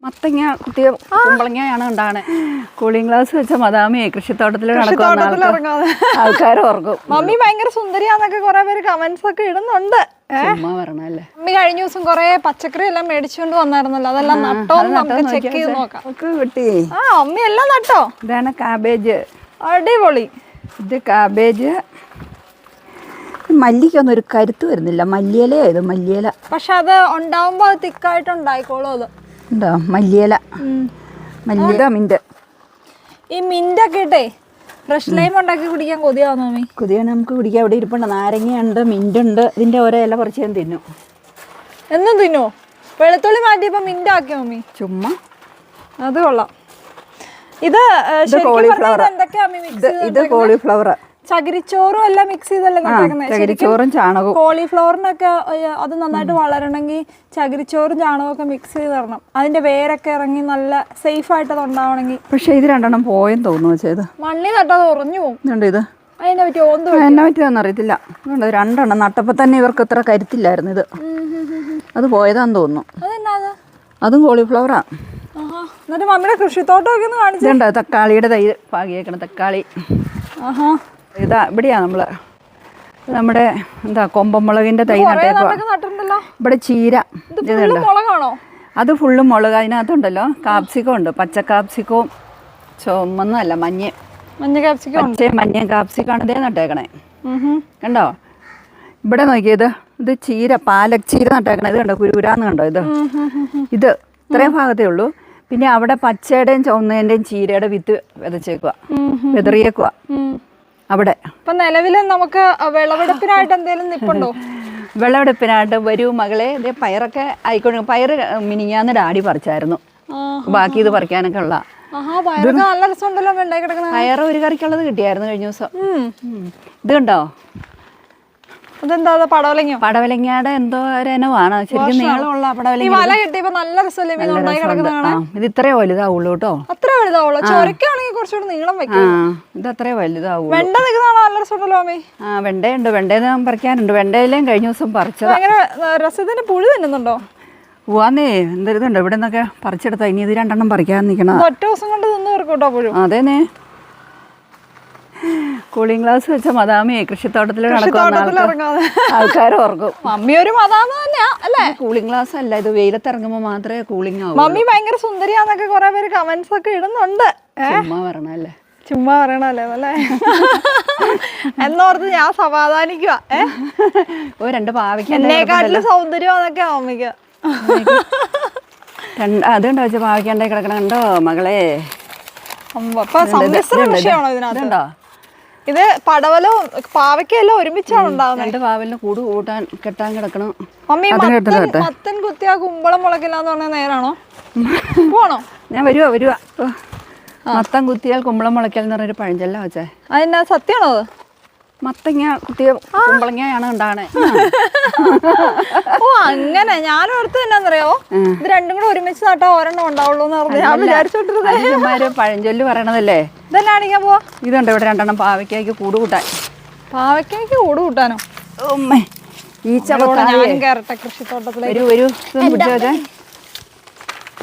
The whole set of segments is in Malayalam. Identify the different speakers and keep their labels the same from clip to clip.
Speaker 1: മത്തങ്ങ കുത്തിയ കുമ്പളങ്ങയാണ് ഉണ്ടാകണേ. കൂളിംഗ് ഗ്ലാസ് വെച്ച മദാമിയെ കൃഷിത്തോട്ടത്തിൽ നടക്കുന്ന ആൾക്കാർ ഓർക്കും.
Speaker 2: മമ്മി ഭയങ്കര സുന്ദരിയാന്നൊക്കെ കുറെ പേര് കമന്റ്സ് ഒക്കെ ഇടുന്നുണ്ട്.
Speaker 1: വരണല്ലേ.
Speaker 2: മമ്മി കഴിഞ്ഞ ദിവസം കുറെ പച്ചക്കറി എല്ലാം മേടിച്ചുകൊണ്ട് വന്നായിരുന്നല്ലോ, അതെല്ലാം നട്ടോ നമുക്ക് ചെക്ക് ചെയ്ത് നോക്കാം.
Speaker 1: കിട്ടി.
Speaker 2: മമ്മി എല്ലാം നട്ടോ.
Speaker 1: ഇതാണ് കാബേജ്.
Speaker 2: അടിപൊളി.
Speaker 1: ഇത് കാബേജ്. മല്ലിക്കൊന്നും ഒരു കരുത്ത് വരുന്നില്ല. മല്ലിയില ഇത് മല്ലിയില.
Speaker 2: പക്ഷെ അത് ഉണ്ടാവുമ്പോ അത് തിക്കായിട്ട് ഉണ്ടായിക്കോളും. അത്
Speaker 1: ഉണ്ടോ മല്ലിയില. മല്ലിയില മിന്റ്.
Speaker 2: ഈ മിന്റൊക്കെ ഇട്ടേ ഫ്രഷ് ലൈം ഉണ്ടാക്കി കുടിക്കാൻ കൊതിയാവുന്നു മമ്മി.
Speaker 1: കൊതിയാണ് നമുക്ക് കുടിക്കാൻ. ഇവിടെ ഇരിപ്പുണ്ട്. നാരങ്ങയുണ്ട്, മിന്റുണ്ട്. ഇതിന്റെ ഓരോ ഇല പറിച്ച് ഞാൻ തിന്നു.
Speaker 2: എന്നും തിന്നോ? വെളുത്തുള്ളി മാറ്റിയപ്പോ മിന്റ് ആക്കിയോ മമ്മി?
Speaker 1: ചുമ്മാ.
Speaker 2: അത് കൊള്ളാം. ഇത്
Speaker 1: കോളിഫ്ലവർ. ഇത് കോളിഫ്ലവർ.
Speaker 2: ചകിരിച്ചോറും എല്ലാം മിക്സ് ചെയ്തല്ലേ
Speaker 1: ചകിരിച്ചോറും ചാണകവും.
Speaker 2: കോളിഫ്ലവറിനൊക്കെ അത് നന്നായിട്ട് വളരണമെങ്കിൽ ചകിരിച്ചോറും ചാണകവും ഒക്കെ മിക്സ് ചെയ്ത് തരണം. അതിന്റെ വേരൊക്കെ ഇറങ്ങി നല്ല സേഫ് ആയിട്ട് അത് ഉണ്ടാവണമെങ്കിൽ.
Speaker 1: പക്ഷെ ഇത് രണ്ടെണ്ണം പോയെന്ന് തോന്നുന്നു. ചെയ്ത്
Speaker 2: മണ്ണി നട്ടത് ഉറഞ്ഞു പോകും.
Speaker 1: ഇത്
Speaker 2: അതിനെ പറ്റി
Speaker 1: എന്നെ പറ്റിയതെന്ന് അറിയത്തില്ല. അതുകൊണ്ട് രണ്ടെണ്ണം നട്ടപ്പോ തന്നെ ഇവർക്ക് ഇത്ര കരുത്തില്ലായിരുന്നു. ഇത് അത് പോയതാന്ന് തോന്നുന്നു.
Speaker 2: അതെന്നാ?
Speaker 1: അതും കോളിഫ്ലവറാ.
Speaker 2: എന്നിട്ട് മമ്മിയുടെ കൃഷിത്തോട്ടമൊക്കെ ഒന്ന് കാണിച്ചിട്ടുണ്ട്.
Speaker 1: തക്കാളിയുടെ തൈ പാകിയേക്കണം. തക്കാളി ഇതാ ഇവിടെയാ നമ്മുടെ എന്താ കൊമ്പമുളകിന്റെ തൈ നട്ടേക്കുവാ. ഇവിടെ ചീര. അത് ഫുള്ളും മുളക്. അതിനകത്തുണ്ടല്ലോ കാപ്സിക്കം ഉണ്ട്. പച്ച കാപ്സിക്കവും ചുമന്നല്ല മഞ്ഞ കാപ്സിക്കാണ് ഇതേ നട്ടേക്കണേ. കണ്ടോ ഇവിടെ നോക്കിയത്. ഇത് ചീര, പാലക് ചീര നട്ടേക്കണേ. ഇത് കണ്ടോ കുരുരാന്ന് കണ്ടോ. ഇത് ഇത്രയും ഭാഗത്തേ ഉള്ളൂ. പിന്നെ അവിടെ പച്ചയുടെയും ചുവന്നതിന്റെയും ചീരയുടെ വിത്ത് വിതച്ചേക്കുക, വിതറിയേക്കുക അവിടെ.
Speaker 2: ഇപ്പൊ നിലവിൽ നമുക്ക് വിളവെടുപ്പിനായിട്ട് എന്തെങ്കിലും നിപ്പുണ്ടോ?
Speaker 1: വിളവെടുപ്പിനായിട്ട് വരൂ മകളെ. ഇതേ പയറൊക്കെ ആയിക്കോട്ടെ. പയറ് മിനിഞ്ഞാന്ന് ഡാഡി പറിച്ചായിരുന്നു. ബാക്കി ഇത് പറിക്കാനൊക്കെ ഉള്ള. പയറ് ഒരു കറിക്കുള്ളത് കിട്ടിയായിരുന്നു കഴിഞ്ഞ ദിവസം. ഇത് കണ്ടോ?
Speaker 2: അതെന്താ പടവലങ്ങ?
Speaker 1: പടവലങ്ങയുടെ എന്തോ ഒരിനമാണ്. ശരിക്കും നീളമുള്ള പടവലങ്ങ. ഇത് ഇത്രേ വലുതാവുള്ളൂ കേട്ടോ.
Speaker 2: അത്ര വലുതാവുള്ളൂ. ചൊരക്കാണെങ്കിൽ കുറച്ചുകൂടി നീളം വെക്കും.
Speaker 1: ഇത് അത്രേ വലുതാവുള്ളൂ.
Speaker 2: വെണ്ട നിൽക്കുന്നതാണോ? നല്ല രസമുണ്ടല്ലോ അമ്മേ.
Speaker 1: വെണ്ടയുണ്ട്. വെണ്ടയിൽ പറിക്കാനുണ്ട്. വെണ്ടയിലേയും കഴിഞ്ഞ ദിവസം പറിച്ചത്.
Speaker 2: രസത്തിന് പുഴു തിന്നുന്നുണ്ടോ?
Speaker 1: പോവാന്നേ എന്തരുതുണ്ടോ ഇവിടെ നിന്നൊക്കെ പറിച്ചെടുത്താ. ഇനി ഇത് രണ്ടെണ്ണം പറിക്കാൻ നിൽക്കണം.
Speaker 2: ഒറ്റ ദിവസം കൊണ്ട് തിന്നു തീർക്കൂട്ടോ പുഴു.
Speaker 1: അതേനെ. കൂളിംഗ് ഗ്ലാസ് വെച്ച മദാമിയെ കൃഷിത്തോട്ടത്തിൽ നടക്കുന്ന ആൾക്കാർ ഓർക്കും.
Speaker 2: മമ്മി ഒരു മദാമ തന്നെയാ അല്ലേ?
Speaker 1: കൂളിംഗ് ഗ്ലാസ് അല്ല, ഇത് വെയിലത്തിറങ്ങുമ്പോ മാത്രമേ കൂളിംഗ് ആവൂ.
Speaker 2: മമ്മി ഭയങ്കര സുന്ദരിയാന്നൊക്കെ കുറെ പേര് കമന്റ്സ് ഒക്കെ ഇടുന്നുണ്ട്.
Speaker 1: ചുമ്മാ പറയണല്ലേ.
Speaker 2: ചുമ്മാ പറയണല്ലേ അല്ലേ എന്നോർത്ത് ഞാൻ സമാധാനിക്കുക.
Speaker 1: രണ്ട് പാവയ്ക്ക
Speaker 2: എന്നെക്കാട്ടിലും സൗന്ദര്യം അതൊക്കെ മമ്മിക്ക്.
Speaker 1: അതുണ്ടോ വെച്ച പാവയ്ക്കണ്ടേ കിടക്കണം. കണ്ടോ മകളെ?
Speaker 2: ഇതിനകത്തുണ്ടോ? ഇത് പടവലവും പാവയ്ക്കെല്ലാം ഒരുമിച്ചാണ് ഉണ്ടാവുന്നത്.
Speaker 1: രണ്ട് പാവലിന് കൂട് കെട്ടാൻ കിടക്കണം.
Speaker 2: മമ്മി മത്തൻ കുത്തിയാ കുമ്പളം മുളക്കില്ലാന്ന് പറഞ്ഞ നേരാണോ? പോണോ?
Speaker 1: ഞാൻ വരുവാ. മത്തൻ കുത്തിയാൽ കുമ്പളം മുളയ്ക്കൽ എന്ന് പറഞ്ഞൊരു പഴഞ്ചൊല്ലാ വെച്ചേ.
Speaker 2: അതെന്നാ സത്യമാണോ? അത്
Speaker 1: മത്തങ്ങ കുത്തിയ കുമ്പളങ്ങയാണ് ഉണ്ടാകണേ.
Speaker 2: ഓ അങ്ങനെ. ഞാനോർത്ത് എന്നാന്നറിയോ, ഇത് രണ്ടും കൂടെ ഒരുമിച്ച് നട്ടാ ഒരെണ്ണം ഉണ്ടാവുള്ളൂ എന്ന് പറഞ്ഞു ഞാൻ വിചാരിച്ചോണ്ടിരുന്നത്.
Speaker 1: പഴഞ്ചൊല്ല് പറയണതല്ലേ.
Speaker 2: ഇതെല്ലാം അടിക്കാൻ പോവാ.
Speaker 1: ഇതുണ്ട് ഇവിടെ രണ്ടെണ്ണം പാവയ്ക്കായ്ക്ക് കൂട് കൂട്ടാൻ.
Speaker 2: പാവയ്ക്കായ്ക്ക് കൂട് കൂട്ടാനോ? ഞാനും കയറട്ടെ കൃഷിത്തോട്ടത്തിലേക്ക്.
Speaker 1: ഒരു പിടിച്ചോട്ടെ.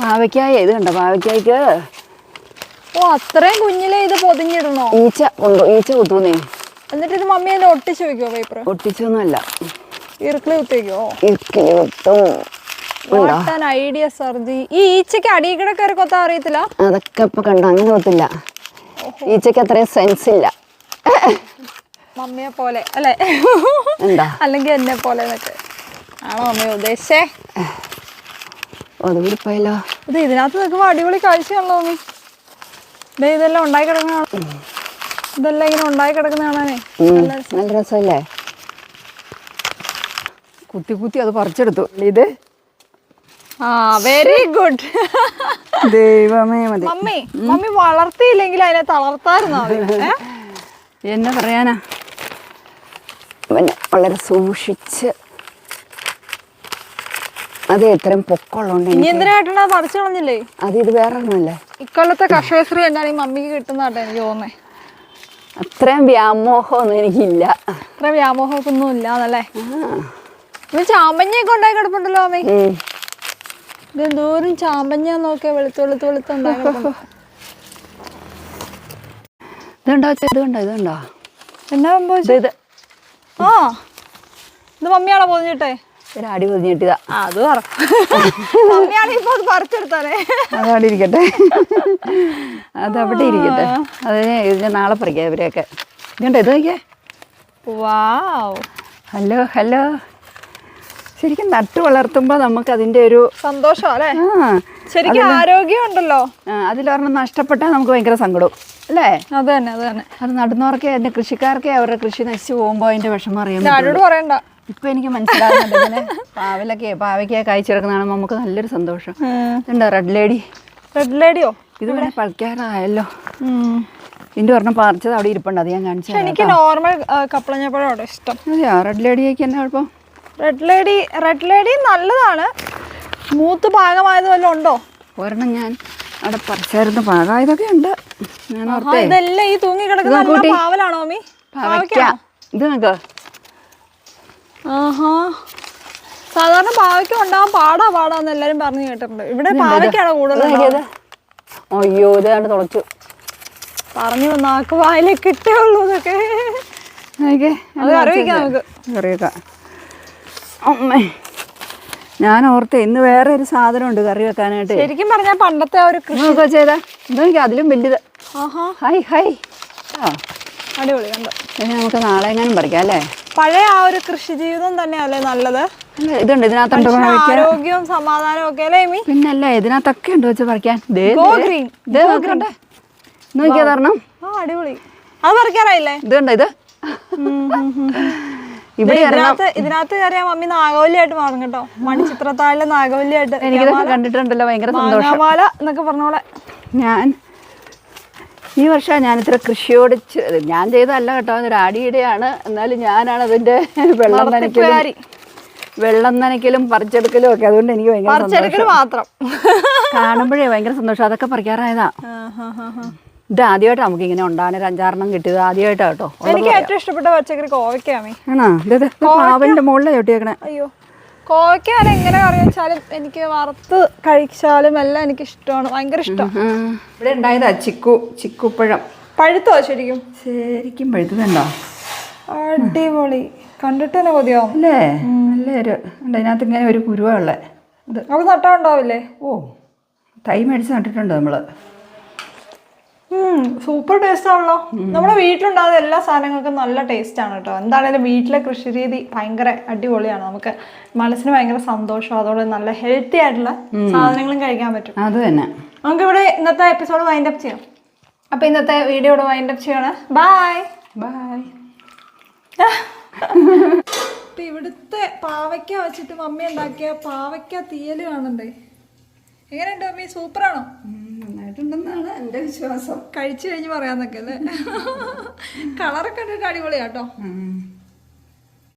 Speaker 1: പാവയ്ക്കായ ഇത് കണ്ടോ പാവയ്ക്കായ്ക്ക്.
Speaker 2: ഓ അത്രയും കുഞ്ഞിലേ ഇത് പൊതിഞ്ഞിടണോ?
Speaker 1: ഈച്ച കുത്തൂന്നേ.
Speaker 2: എന്നിട്ട് ഇത് മമ്മി എന്നെ ഒട്ടിച്ചു വെക്കോ? പേപ്പർ
Speaker 1: ഒട്ടിച്ചൊന്നുമല്ല,
Speaker 2: ഇറുക്കിളി കുത്തിവെക്കോ? ഐഡിയ സർജി. ഈ ഈച്ചക്ക് അടിയിക്കടെ കയറി കൊത്താൻ അറിയത്തില്ല.
Speaker 1: അതൊക്കെ ഇപ്പൊ കണ്ടോ അങ്ങനെ കൊത്തില്ല. ഈച്ചക്ക് അത്രയും സെൻസ് ഇല്ല.
Speaker 2: മമ്മിയെ പോലെ അല്ലെ?
Speaker 1: എന്താ
Speaker 2: അല്ലെങ്കിൽ എന്നെ പോലെ എന്നൊക്കെ ആണോ മമ്മിയെ ഉദ്ദേശിച്ചേ?
Speaker 1: അതുകൂടിപ്പോയല്ലോ.
Speaker 2: ഇത് ഇതിനകത്ത് നിൽക്കുമ്പോ അടിപൊളി കാഴ്ചയാണല്ലോ മമ്മി. ഇതെല്ലാം ഉണ്ടായി കിടക്കുന്നതാണ്. ഇതെല്ലാം ഇങ്ങനെ ഉണ്ടായി കിടക്കുന്ന കാണാനേ
Speaker 1: നല്ല രസമല്ലേ? കുത്തി അത് പറിച്ചെടുത്തു. ഇത്
Speaker 2: വെരി ഗുഡ്.
Speaker 1: ദൈവമേ മതി.
Speaker 2: മമ്മി വളർത്തിയില്ലെങ്കിൽ അതിനെ തളർത്തായിരുന്നോ?
Speaker 1: എന്നാ പറയാനാ, പിന്നെ വളരെ സൂക്ഷിച്ച്. അത് എത്രയും പൊക്കമുള്ളതുകൊണ്ട്
Speaker 2: ഇനി എന്തിനായിട്ടാണ് അത് പറിച്ചു കളഞ്ഞില്ലേ?
Speaker 1: ഇത് വേറെ ഒന്നുമല്ലേ.
Speaker 2: ഇക്കൊല്ലത്തെ കർഷകശ്രീ എന്താണ് ഈ മമ്മിക്ക് കിട്ടുന്നതാട്ടെ എനിക്ക് തോന്നേ.
Speaker 1: അത്രയും വ്യാമോഹമൊന്നും എനിക്കില്ല.
Speaker 2: അത്രയും വ്യാമോഹമൊന്നും ഇല്ലാന്നല്ലേ? ചാമ്പഞ്ഞൊക്കെ ഉണ്ടായി കിടപ്പുണ്ടല്ലോ അമ്മ. ഇതെന്തോരം ചാമ്പഞ്ഞ നോക്കിയാ വെളുത്തുണ്ടായിരുന്നു.
Speaker 1: ഇതുണ്ടോ ഇതുണ്ടോ
Speaker 2: എന്നാ സംഭവിച്ചത്? ആ ഇത് മമ്മിയാണോ പൊതിഞ്ഞിട്ടേ?
Speaker 1: അടി പൊതിഞ്ഞിട്ടതാ.
Speaker 2: അത് പറ, മമ്മിയാണ് ഇപ്പൊ അത് പറിച്ചെടുത്താലേ.
Speaker 1: അതവിടെ ഇരിക്കട്ടെ, അതവിടെ ഇരിക്കട്ടെ. അതിനെ ഇതിനെ നാളെ പറിക്കാം ഇവരെയൊക്കെ. ഇതുണ്ടോ ഇത് നോക്കിയേ.
Speaker 2: വാവ്,
Speaker 1: ഹലോ ഹലോ. ശരിക്കും നട്ട് വളർത്തുമ്പോൾ നമുക്ക് അതിൻ്റെ ഒരു
Speaker 2: സന്തോഷം അല്ലേ? ശരിക്കും ആരോഗ്യം ഉണ്ടല്ലോ.
Speaker 1: അതിലൊരെണ്ണം നഷ്ടപ്പെട്ടാൽ നമുക്ക് ഭയങ്കര സങ്കടവും അല്ലേ?
Speaker 2: അത് തന്നെ അത് തന്നെ.
Speaker 1: അത് നടുന്നവർക്കേ അതിൻ്റെ കൃഷിക്കാർക്കേ അവരുടെ കൃഷി നശിച്ചു പോകുമ്പോൾ അതിൻ്റെ വിഷമം അറിയാൻ
Speaker 2: ആരോട് പറയണ്ട.
Speaker 1: ഇപ്പം എനിക്ക് മനസ്സിലാകുന്നുണ്ട്. ഇങ്ങനെ പാവയ്ക്ക കായ്ച്ചെടുക്കുന്നതാണ് നമുക്ക് നല്ലൊരു സന്തോഷം. ഉണ്ടോ റെഡ് ലേഡി?
Speaker 2: റെഡ് ലേഡിയോ?
Speaker 1: ഇത് വേണേൽ പറിക്കാറായല്ലോ. ഇതിൻ്റെ ഒരെണ്ണം പറിച്ചത് അവിടെ ഇരിപ്പുണ്ട്, അത് ഞാൻ കാണിച്ചു.
Speaker 2: എനിക്ക് നോർമൽ കപ്പളഞ്ഞപ്പഴോടെ ഇഷ്ടം.
Speaker 1: അതെയോ? റെഡ് ലേഡിയൊക്കെ എന്നാ കുഴപ്പം?
Speaker 2: റെഡ് ലേഡി നല്ലതാണ്. മൂത്ത് പാകമായത് വല്ലതും ഉണ്ടോ?
Speaker 1: ഒരെണ്ണം ഞാൻ അവിടെ പറിച്ചായിരുന്നു, പാകമായതൊക്കെ ഉണ്ട്. ഞാൻ ഓർത്തേ
Speaker 2: ഇതെല്ലാം ഈ തൂങ്ങി കിടക്കുന്ന പാവലാണോ മമ്മി?
Speaker 1: പാവയ്ക്ക. ഇത് നോക്കോ.
Speaker 2: ആഹാ, സാധാരണ പാവയ്ക്ക ഉണ്ടാവാൻ പാടാന്ന് എല്ലാരും പറഞ്ഞു കേട്ടിട്ടുണ്ട്. ഇവിടെ പാവയ്ക്കാണോ കൂടുതൽ?
Speaker 1: അയ്യോ ഇതാണ്ട് തുളച്ചു.
Speaker 2: പറഞ്ഞു നാക്ക് വായിലേക്ക് കിട്ടേ ഉള്ളൂ. ഇതൊക്കെ അത് അറിയിക്കാം നമുക്ക്.
Speaker 1: കറിവെക്കാം. അമ്മേ, ഞാൻ ഓർത്തേ ഇന്ന് വേറെ ഒരു സാധനം ഉണ്ട് കറി വെക്കാനായിട്ട്.
Speaker 2: ശരിക്കും പറഞ്ഞാൽ പണ്ടത്തെ ആ ഒരു കൃഷി
Speaker 1: ചെയ്താ ഇതെനിക്ക് അതിലും വലുത്. Hi hi.
Speaker 2: അടിപൊളി കണ്ടോ.
Speaker 1: പിന്നെ നമുക്ക് നാളെ എങ്ങാനും പറിക്കാം അല്ലേ?
Speaker 2: പഴയ ആ ഒരു കൃഷി ജീവിതം തന്നെയല്ലേ നല്ലത്.
Speaker 1: ഇതുണ്ട് ഇതിനകത്തുണ്ട്,
Speaker 2: ആരോഗ്യവും സമാധാനവും ഒക്കെ അല്ലേ മീ?
Speaker 1: പിന്നല്ലേ ഇതിനകത്തൊക്കെ ഉണ്ട് വെച്ച് പറിക്കാൻ. നോക്കട്ടെ, നോക്കിയാ തരണം.
Speaker 2: അടിപൊളി. അത് പറിക്കാറായില്ലേ?
Speaker 1: ഇതുണ്ട് ഇത് ഇവിടെ.
Speaker 2: ഇതിനകത്ത് കയറിയാ മമ്മി നാഗവല്ലിയായിട്ട് മാറും കേട്ടോ. മണിച്ചിത്രത്താഴിലെ നാഗവല്ലിയായിട്ട്.
Speaker 1: എനിക്കിതൊക്കെ കണ്ടിട്ടുണ്ടല്ലോ, ഭയങ്കര സന്തോഷം.
Speaker 2: മാല എന്നൊക്കെ പറഞ്ഞോളെ.
Speaker 1: ഞാൻ ഈ വർഷം ഞാനിത്ര കൃഷിയോട് ഞാൻ ചെയ്തതല്ല കേട്ടോ, അതൊരു ആടിയുടെയാണ്. എന്നാലും ഞാനാണ് അതിൻ്റെ വെള്ളം നനയ്ക്കലും പറിച്ചെടുക്കലും ഒക്കെ. അതുകൊണ്ട് എനിക്ക് ഭയങ്കര
Speaker 2: മാത്രം
Speaker 1: കാണുമ്പോഴേ ഭയങ്കര സന്തോഷം. അതൊക്കെ പറിക്കാറായതാ. ഇത് ആദ്യമായിട്ടാണ് നമുക്ക് ഇങ്ങനെ ഉണ്ടാകാൻ ഒരു 5-6 കിട്ടിയത്. ആദ്യമായിട്ടാണ് കേട്ടോ.
Speaker 2: എനിക്ക് ഏറ്റവും ഇഷ്ടപ്പെട്ട പച്ചക്കറി കോവയ്ക്കാമേ.
Speaker 1: ആണോ? ഇത് പാവന്റെ മുകളിലെ ചവിട്ടിയേക്കണേ.
Speaker 2: അയ്യോ, കോവയ്ക്ക എങ്ങനെ കറി വെച്ചാലും എനിക്ക് വറുത്ത് കഴിച്ചാലും എല്ലാം എനിക്ക് ഇഷ്ടമാണ്, ഭയങ്കര ഇഷ്ടം.
Speaker 1: ഇവിടെ ഉണ്ടായതാ ചിക്കുപ്പഴം.
Speaker 2: പഴുത്തോ? ശരിക്കും
Speaker 1: പഴുത്തതുണ്ടോ?
Speaker 2: അടിപൊളി, കണ്ടിട്ട് തന്നെ കൊതിയാവും
Speaker 1: അല്ലേ? നല്ലൊരു അതിനകത്ത് ഇങ്ങനെ ഒരു കുരുവ ഉള്ളേ.
Speaker 2: ഇത് അത് നട്ടാ ഉണ്ടാവില്ലേ?
Speaker 1: ഓ, തൈ മേടിച്ച് നട്ടിട്ടുണ്ട് നമ്മള്.
Speaker 2: സൂപ്പർ ടേസ്റ്റ് ആണല്ലോ. നമ്മുടെ വീട്ടിലുണ്ടാകുന്ന എല്ലാ സാധനങ്ങൾക്കും നല്ല ടേസ്റ്റ് ആണ് കേട്ടോ. എന്താണേലും വീട്ടിലെ കൃഷി രീതി ഭയങ്കര അടിപൊളിയാണ്. നമുക്ക് മനസ്സിന് ഭയങ്കര സന്തോഷം. അതോടെ നല്ല ഹെൽത്തി ആയിട്ടുള്ള സാധനങ്ങളും കഴിക്കാൻ പറ്റും.
Speaker 1: അത് തന്നെ.
Speaker 2: നമുക്കിവിടെ ഇന്നത്തെ എപ്പിസോഡ് വൈൻഡ് അപ്പ് ചെയ്യാം. അപ്പൊ ഇന്നത്തെ വീഡിയോ ഇവിടെ വൈൻഡ് അപ്പ് ചെയ്യണം. Bye
Speaker 1: bye.
Speaker 2: ഇപ്പൊ ഇവിടുത്തെ പാവയ്ക്ക വെച്ചിട്ട് മമ്മി ഉണ്ടാക്കിയ പാവയ്ക്ക തീയല് കാണണ്ടേ? എങ്ങനെയുണ്ട് മമ്മി? സൂപ്പറാണോ?
Speaker 1: നന്നായിട്ടുണ്ടെന്നാണ് എൻ്റെ വിശ്വാസം.
Speaker 2: കഴിച്ചു കഴിഞ്ഞ് പറയാന്നൊക്കെ അല്ലേ? കളറൊക്കെ കണ്ടിട്ട് അടിപൊളിയാട്ടോ.